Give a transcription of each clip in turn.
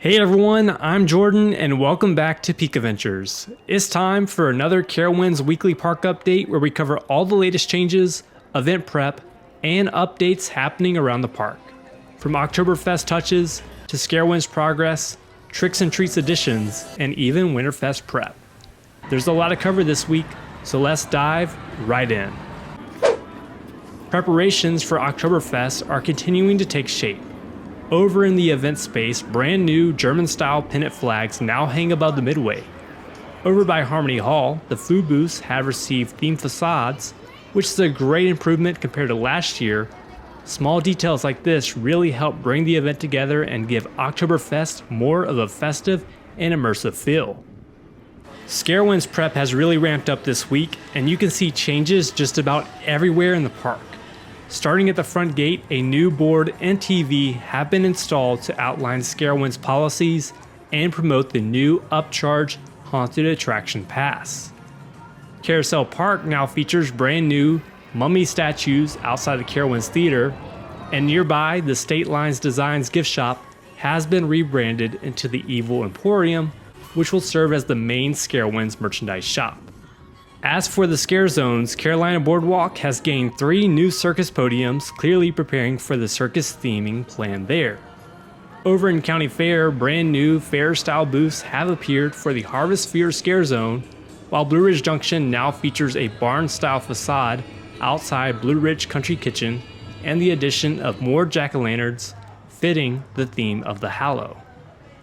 Hey everyone, I'm Jordan and welcome back to Peak Adventures. It's time for another Carowinds weekly park update where we cover all the latest changes, event prep, and updates happening around the park. From Oktoberfest touches to ScareWinds progress, Tricks and Treats additions, and even WinterFest prep. There's a lot to cover this week, so let's dive right in. Preparations for Oktoberfest are continuing to take shape. Over in the event space, brand new German-style pennant flags now hang above the midway. Over by Harmony Hall, the food booths have received themed facades, which is a great improvement compared to last year. Small details like this really help bring the event together and give Oktoberfest more of a festive and immersive feel. ScareWinds prep has really ramped up this week, and you can see changes just about everywhere in the park. Starting at the front gate, a new board and TV have been installed to outline ScareWinds policies and promote the new upcharge Haunted Attraction Pass. Carousel Park now features brand new mummy statues outside the Carowinds Theater, and nearby the State Lines Designs gift shop has been rebranded into the Evil Emporium, which will serve as the main ScareWinds merchandise shop. As for the Scare Zones, Carolina Boardwalk has gained 3 new circus podiums, clearly preparing for the circus theming planned there. Over in County Fair, brand new fair-style booths have appeared for the Harvest Fear Scare Zone, while Blue Ridge Junction now features a barn-style facade outside Blue Ridge Country Kitchen and the addition of more jack-o'-lanterns fitting the theme of the Hallow.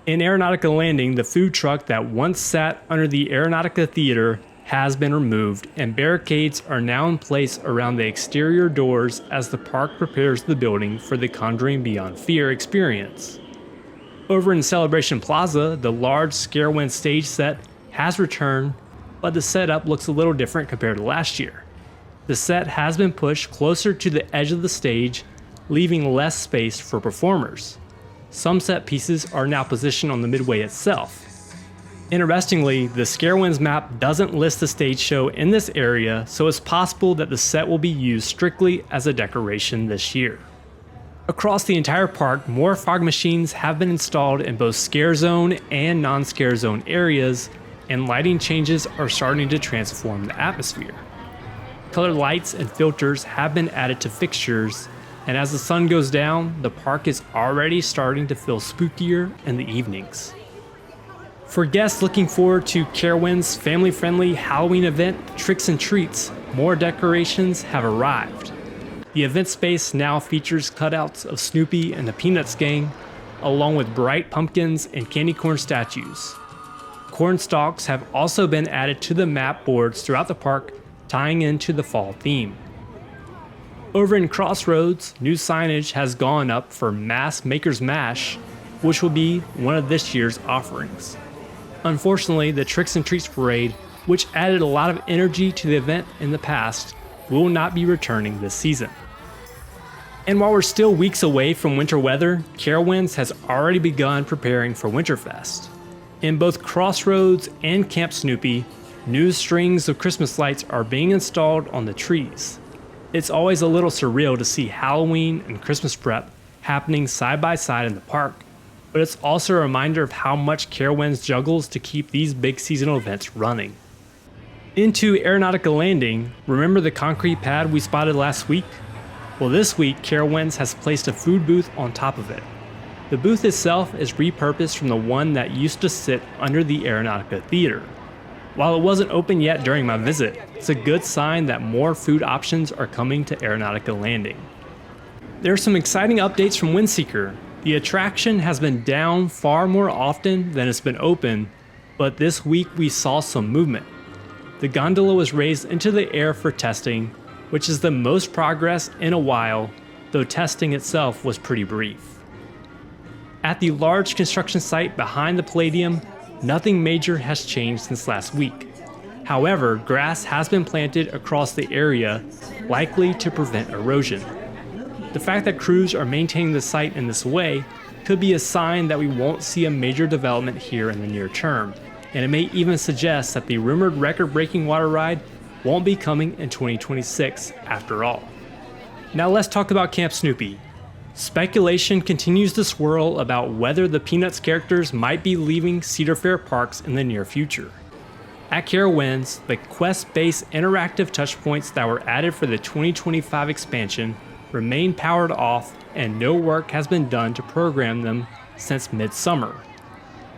In Aeronautica Landing, the food truck that once sat under the Aeronautica Theater has been removed, and barricades are now in place around the exterior doors as the park prepares the building for the Conjuring Beyond Fear experience. Over in Celebration Plaza, the large ScareWinds stage set has returned, but the setup looks a little different compared to last year. The set has been pushed closer to the edge of the stage, leaving less space for performers. Some set pieces are now positioned on the midway itself. Interestingly, the ScareWinds map doesn't list the stage show in this area, so it's possible that the set will be used strictly as a decoration this year. Across the entire park, more fog machines have been installed in both Scare Zone and non-Scare Zone areas, and lighting changes are starting to transform the atmosphere. Colored lights and filters have been added to fixtures, and as the sun goes down, the park is already starting to feel spookier in the evenings. For guests looking forward to Carowinds' family-friendly Halloween event, Tricks and Treats, more decorations have arrived. The event space now features cutouts of Snoopy and the Peanuts gang, along with bright pumpkins and candy corn statues. Corn stalks have also been added to the map boards throughout the park, tying into the fall theme. Over in Crossroads, new signage has gone up for Mass Maker's Mash, which will be one of this year's offerings. Unfortunately, the Tricks and Treats Parade, which added a lot of energy to the event in the past, will not be returning this season. And while we're still weeks away from winter weather, Carowinds has already begun preparing for WinterFest. In both Crossroads and Camp Snoopy, new strings of Christmas lights are being installed on the trees. It's always a little surreal to see Halloween and Christmas prep happening side by side in the park, but it's also a reminder of how much Carowinds juggles to keep these big seasonal events running. Into Aeronautica Landing, remember the concrete pad we spotted last week? Well, this week Carowinds has placed a food booth on top of it. The booth itself is repurposed from the one that used to sit under the Aeronautica Theater. While it wasn't open yet during my visit, it's a good sign that more food options are coming to Aeronautica Landing. There are some exciting updates from WindSeeker. The attraction has been down far more often than it's been open, but this week we saw some movement. The gondola was raised into the air for testing, which is the most progress in a while, though testing itself was pretty brief. At the large construction site behind the Palladium, nothing major has changed since last week. However, grass has been planted across the area, likely to prevent erosion. The fact that crews are maintaining the site in this way could be a sign that we won't see a major development here in the near term, and it may even suggest that the rumored record-breaking water ride won't be coming in 2026 after all. Now let's talk about Camp Snoopy. Speculation continues to swirl about whether the Peanuts characters might be leaving Cedar Fair parks in the near future. At Carowinds, the quest-based interactive touchpoints that were added for the 2025 expansion remain powered off, and no work has been done to program them since midsummer.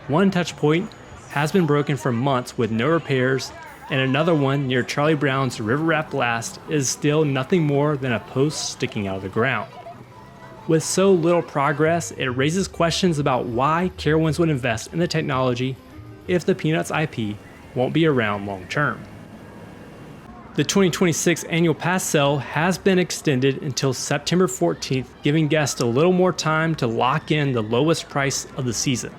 One touchpoint has been broken for months with no repairs, and another one near Charlie Brown's River Raft Blast is still nothing more than a post sticking out of the ground. With so little progress, it raises questions about why Carowinds would invest in the technology if the Peanuts IP won't be around long term. The 2026 annual pass sale has been extended until September 14th, giving guests a little more time to lock in the lowest price of the season.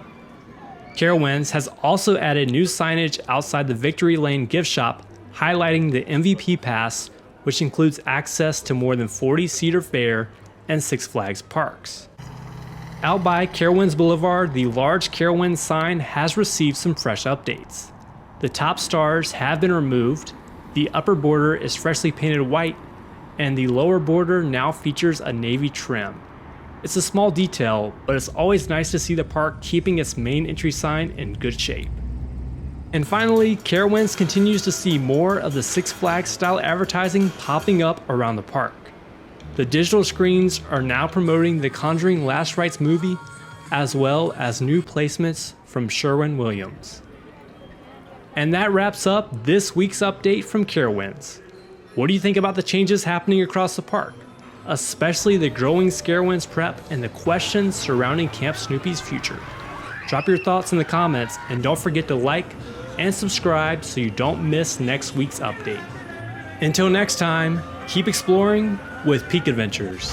Carowinds has also added new signage outside the Victory Lane gift shop, highlighting the MVP Pass, which includes access to more than 40 Cedar Fair and Six Flags parks. Out by Carowinds Boulevard, the large Carowinds sign has received some fresh updates. The top stars have been removed, the upper border is freshly painted white, and the lower border now features a navy trim. It's a small detail, but it's always nice to see the park keeping its main entry sign in good shape. And finally, Carowinds continues to see more of the Six Flags style advertising popping up around the park. The digital screens are now promoting the Conjuring Last Rites movie, as well as new placements from Sherwin-Williams. And that wraps up this week's update from Carowinds. What do you think about the changes happening across the park, especially the growing ScareWinds prep and the questions surrounding Camp Snoopy's future? Drop your thoughts in the comments, and don't forget to like and subscribe so you don't miss next week's update. Until next time, keep exploring with Peak Adventures.